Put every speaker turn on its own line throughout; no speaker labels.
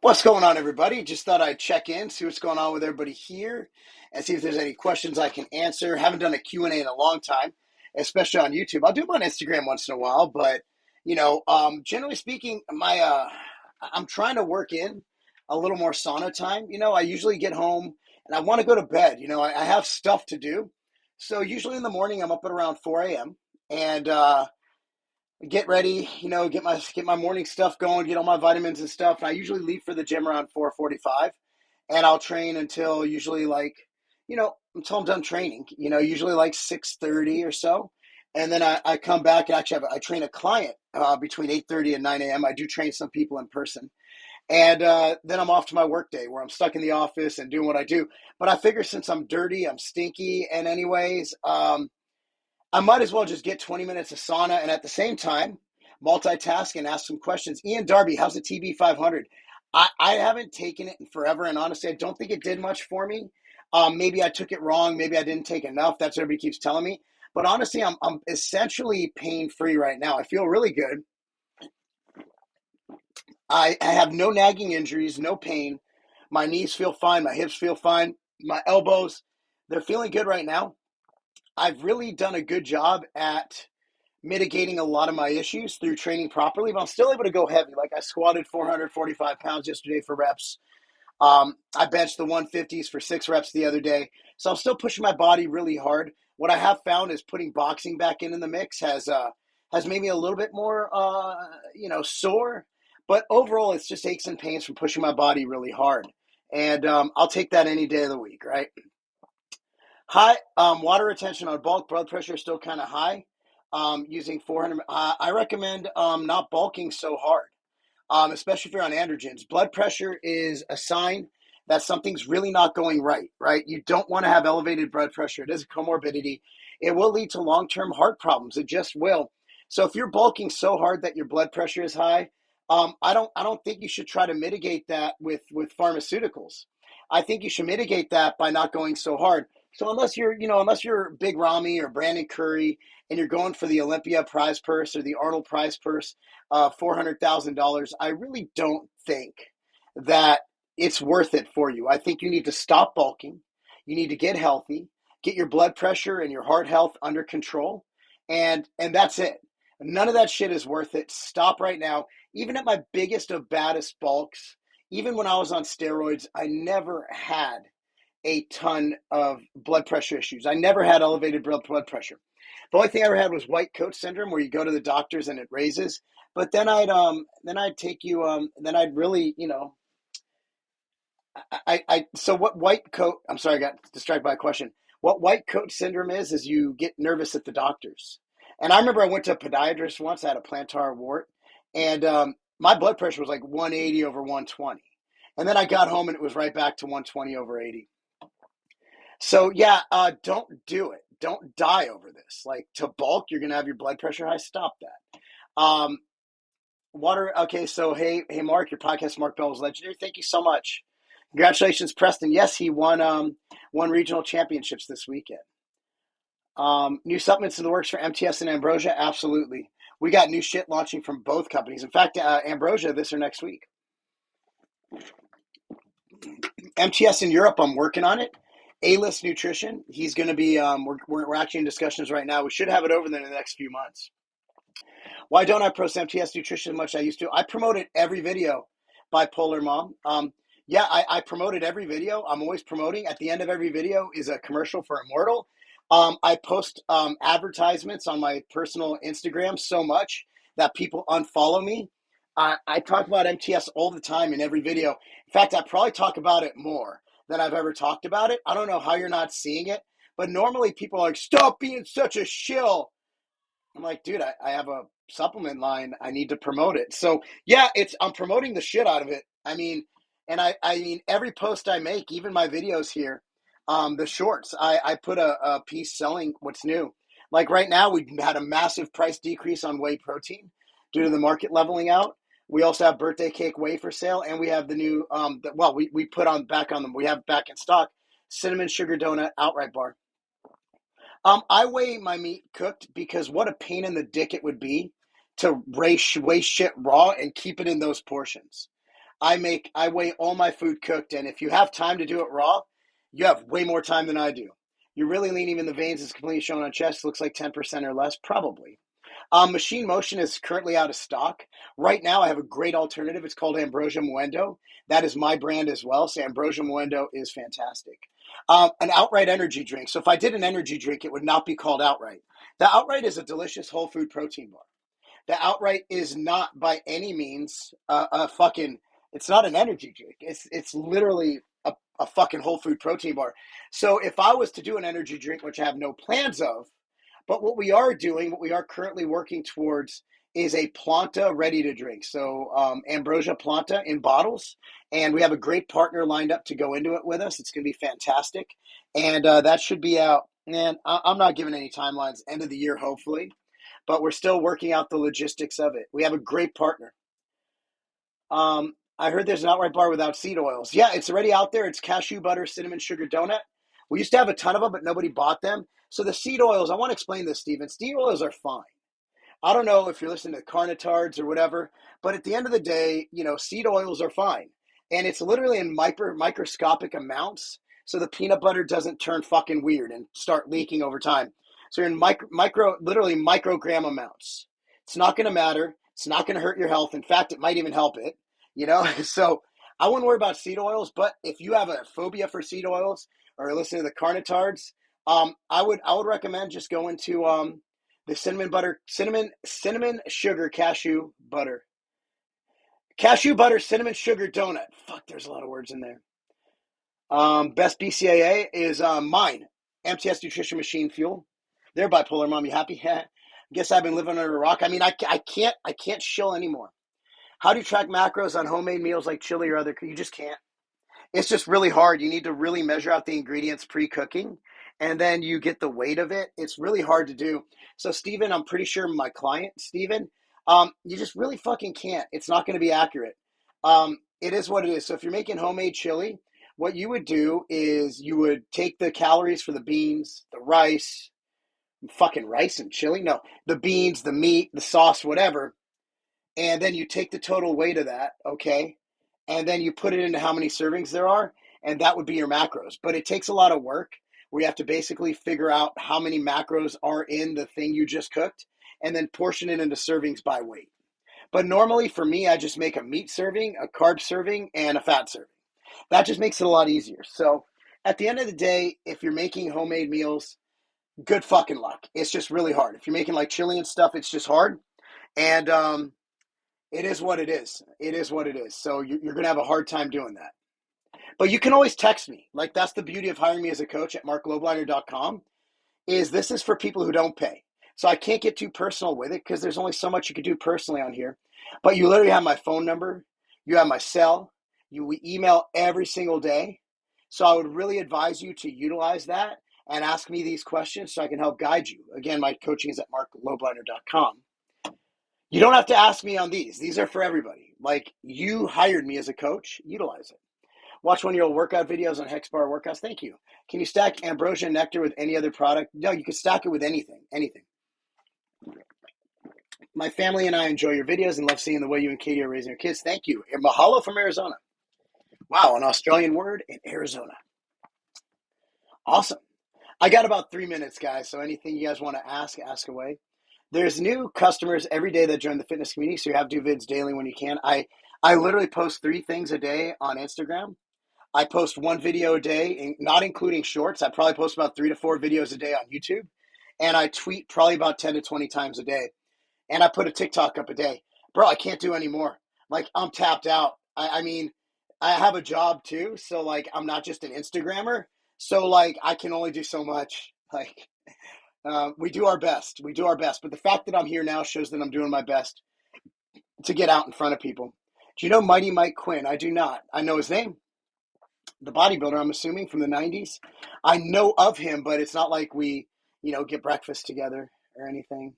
What's going on, everybody? Just thought I'd check in, see what's going on with everybody here, and see if there's any questions I can answer. Haven't done a Q&A in a long time, especially on YouTube. I'll do them on Instagram once in a while, but generally speaking, I'm trying to work in a little more sauna time. I usually get home and I want to go to bed. I have stuff to do, so usually in the morning I'm up at around 4 a.m. and get ready, get my morning stuff going, get all my vitamins and stuff. And I usually leave for the gym around 4:45, and I'll train until usually until I'm done training. Usually like 6:30 or so, and then I come back and actually I train a client between 8:30 and 9 a.m. I do train some people in person, and then I'm off to my work day where I'm stuck in the office and doing what I do. But I figure since I'm dirty, I'm stinky, and anyways, I might as well just get 20 minutes of sauna and at the same time multitask and ask some questions. Ian Darby, how's the TB 500? I haven't taken it in forever, and honestly, I don't think it did much for me. Maybe I took it wrong. Maybe I didn't take enough. That's what everybody keeps telling me. But honestly, I'm essentially pain free right now. I feel really good. I have no nagging injuries, no pain. My knees feel fine. My hips feel fine. My elbows, they're feeling good right now. I've really done a good job at mitigating a lot of my issues through training properly, but I'm still able to go heavy. Like I squatted 445 pounds yesterday for reps. I benched the 150s for 6 reps the other day. So I'm still pushing my body really hard. What I have found is putting boxing back in the mix has made me a little bit more sore. But overall, it's just aches and pains from pushing my body really hard. And I'll take that any day of the week, right? High water retention on bulk. Blood pressure is still kind of high. Using 400. I recommend not bulking so hard, especially if you're on androgens. Blood pressure is a sign that something's really not going right, right? You don't want to have elevated blood pressure. It is a comorbidity. It will lead to long-term heart problems. It just will. So if you're bulking so hard that your blood pressure is high, I don't think you should try to mitigate that with pharmaceuticals. I think you should mitigate that by not going so hard. So unless you're Big Ramy or Brandon Curry and you're going for the Olympia prize purse or the Arnold prize purse, $400,000, I really don't think that it's worth it for you. I think you need to stop bulking. You need to get healthy, get your blood pressure and your heart health under control, and that's it. None of that shit is worth it. Stop right now. Even at my biggest of baddest bulks, even when I was on steroids, I never had a ton of blood pressure issues. I never had elevated blood pressure. The only thing I ever had was white coat syndrome, where you go to the doctors and it raises. But then I'd take you then I'd really so what white coat? I'm sorry, I got distracted by a question. What white coat syndrome is you get nervous at the doctors. And I remember I went to a podiatrist once. I had a plantar wart, and my blood pressure was like 180 over 120. And then I got home and it was right back to 120 over 80. So yeah, don't do it. Don't die over this. Like to bulk, you're gonna have your blood pressure high. Stop that. Water. Okay, so hey, Mark, your podcast, Mark Bell, is legendary. Thank you so much. Congratulations, Preston. Yes, he won regional championships this weekend. New supplements in the works for MTS and Ambrosia. Absolutely, we got new shit launching from both companies. In fact, Ambrosia this or next week. MTS in Europe, I'm working on it. A-List Nutrition. He's going to be. We're actually in discussions right now. We should have it over there in the next few months. Why don't I post MTS Nutrition as much as I used to? I promoted every video. Bipolar Mom. Yeah, I promoted every video. I'm always promoting. At the end of every video is a commercial for Immortal. I post advertisements on my personal Instagram so much that people unfollow me. I talk about MTS all the time in every video. In fact, I probably talk about it more than I've ever talked about it. I don't know how you're not seeing it, but normally people are like, stop being such a shill. I'm like, dude, I have a supplement line. I need to promote it. So yeah, I'm promoting the shit out of it. I mean, and I mean, every post I make, even my videos here, the shorts, I put a piece selling what's new. Like right now, we had a massive price decrease on whey protein due to the market leveling out. We also have birthday cake whey for sale, and we have the new, we put on back on them. We have back in stock cinnamon sugar donut outright bar. I weigh my meat cooked because what a pain in the dick it would be to weigh shit raw and keep it in those portions. I weigh all my food cooked, and if you have time to do it raw, you have way more time than I do. You're really leaning in the veins is completely shown on chest. Looks like 10% or less, probably. Machine Motion is currently out of stock. Right now, I have a great alternative. It's called Ambrosia Muendo. That is my brand as well. So Ambrosia Muendo is fantastic. An outright energy drink. So if I did an energy drink, it would not be called outright. The outright is a delicious whole food protein bar. The outright is not by any means a fucking. It's not an energy drink. It's literally a fucking whole food protein bar. So if I was to do an energy drink, which I have no plans of, but what we are doing, what we are currently working towards, is a Planta ready to drink. So Ambrosia Planta in bottles, and we have a great partner lined up to go into it with us. It's going to be fantastic, and that should be out. Man, I'm not giving any timelines. End of the year, hopefully, but we're still working out the logistics of it. We have a great partner. I heard there's an outright bar without seed oils. Yeah, it's already out there. It's cashew butter, cinnamon sugar donut. We used to have a ton of them, but nobody bought them. So the seed oils, I want to explain this, Steven. Seed oils are fine. I don't know if you're listening to carnitards or whatever, but at the end of the day, seed oils are fine. And it's literally in microscopic amounts. So the peanut butter doesn't turn fucking weird and start leaking over time. So you're in literally microgram amounts. It's not going to matter. It's not going to hurt your health. In fact, it might even help it, So I wouldn't worry about seed oils, but if you have a phobia for seed oils or listen to the carnitards, I would recommend just going to the cinnamon sugar cashew butter cinnamon sugar donut. Fuck, there's a lot of words in there. Best BCAA is mine, MTS Nutrition Machine Fuel. They're bipolar mom. You happy? Guess I've been living under a rock. I mean, I can't shill anymore. How do you track macros on homemade meals like chili or other? You just can't. It's just really hard. You need to really measure out the ingredients pre-cooking, and then you get the weight of it. It's really hard to do. So, Steven, I'm pretty sure my client, Steven, you just really fucking can't. It's not going to be accurate. It is what it is. So, if you're making homemade chili, what you would do is you would take the calories for the beans, the rice, fucking rice and chili. No, the beans, the meat, the sauce, whatever, and then you take the total weight of that, okay? And then you put it into how many servings there are, and that would be your macros. But it takes a lot of work where you have to basically figure out how many macros are in the thing you just cooked and then portion it into servings by weight. But normally for me, I just make a meat serving, a carb serving, and a fat serving. That just makes it a lot easier. So at the end of the day, if you're making homemade meals, good fucking luck. It's just really hard. If you're making like chili and stuff, it's just hard. And it is what it is. It is what it is. So you're going to have a hard time doing that. But you can always text me. Like, that's the beauty of hiring me as a coach at marclobliner.com, is this is for people who don't pay. So I can't get too personal with it because there's only so much you can do personally on here. But you literally have my phone number. You have my cell. We email every single day. So I would really advise you to utilize that and ask me these questions so I can help guide you. Again, my coaching is at marclobliner.com. You don't have to ask me on these. These are for everybody. Like, you hired me as a coach, utilize it. Watch one of your workout videos on Hex Bar Workouts. Thank you. Can you stack ambrosia nectar with any other product? No, you can stack it with anything. Anything. My family and I enjoy your videos and love seeing the way you and Katie are raising your kids. Thank you. And mahalo from Arizona. Wow, an Australian word in Arizona. Awesome. I got about 3 minutes, guys. So anything you guys want to ask away. There's new customers every day that join the fitness community, so you have to do vids daily when you can. I literally post 3 things a day on Instagram. I post 1 video a day, not including shorts. I probably post about 3 to 4 videos a day on YouTube. And I tweet probably about 10 to 20 times a day. And I put a TikTok up a day. Bro, I can't do any more. Like, I'm tapped out. I mean, I have a job too. So, like, I'm not just an Instagrammer. So, like, I can only do so much. Like, we do our best. We do our best. But the fact that I'm here now shows that I'm doing my best to get out in front of people. Do you know Mighty Mike Quinn? I do not. I know his name. The bodybuilder, I'm assuming, from the 90s. I know of him, but it's not like we, get breakfast together or anything.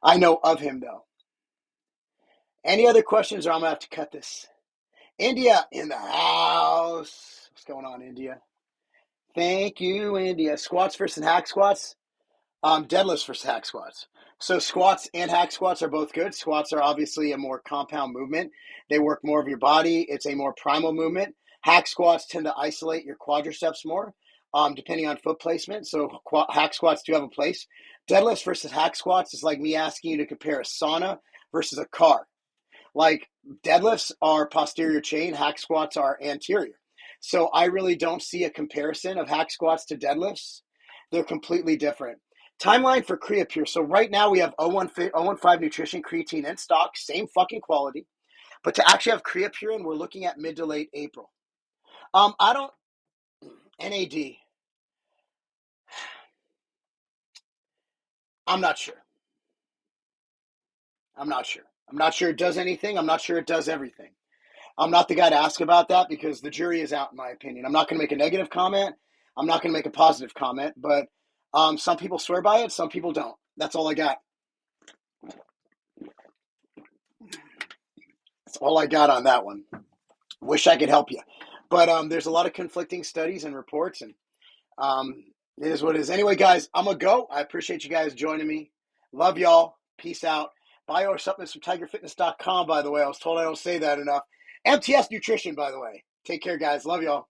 I know of him, though. Any other questions, or I'm going to have to cut this? India in the house. What's going on, India? Thank you, India. Squats versus hack squats. Deadlifts versus hack squats. So squats and hack squats are both good. Squats are obviously a more compound movement. They work more of your body. It's a more primal movement. Hack squats tend to isolate your quadriceps more, depending on foot placement. So hack squats do have a place. Deadlifts versus hack squats is like me asking you to compare a sauna versus a car. Like deadlifts are posterior chain, hack squats are anterior. So I really don't see a comparison of hack squats to deadlifts. They're completely different. Timeline for Creapure. So right now we have 015 Nutrition creatine in stock, same fucking quality. But to actually have Creapure in, we're looking at mid to late April. I don't NAD. I'm not sure. I'm not sure. I'm not sure it does anything. I'm not sure it does everything. I'm not the guy to ask about that because the jury is out, in my opinion. I'm not going to make a negative comment. I'm not going to make a positive comment, but some people swear by it, some people don't. That's all I got. That's all I got on that one. Wish I could help you. But there's a lot of conflicting studies and reports, and it is what it is. Anyway, guys, I'm going to go. I appreciate you guys joining me. Love y'all. Peace out. Buy our supplements from tigerfitness.com, by the way. I was told I don't say that enough. MTS Nutrition, by the way. Take care, guys. Love y'all.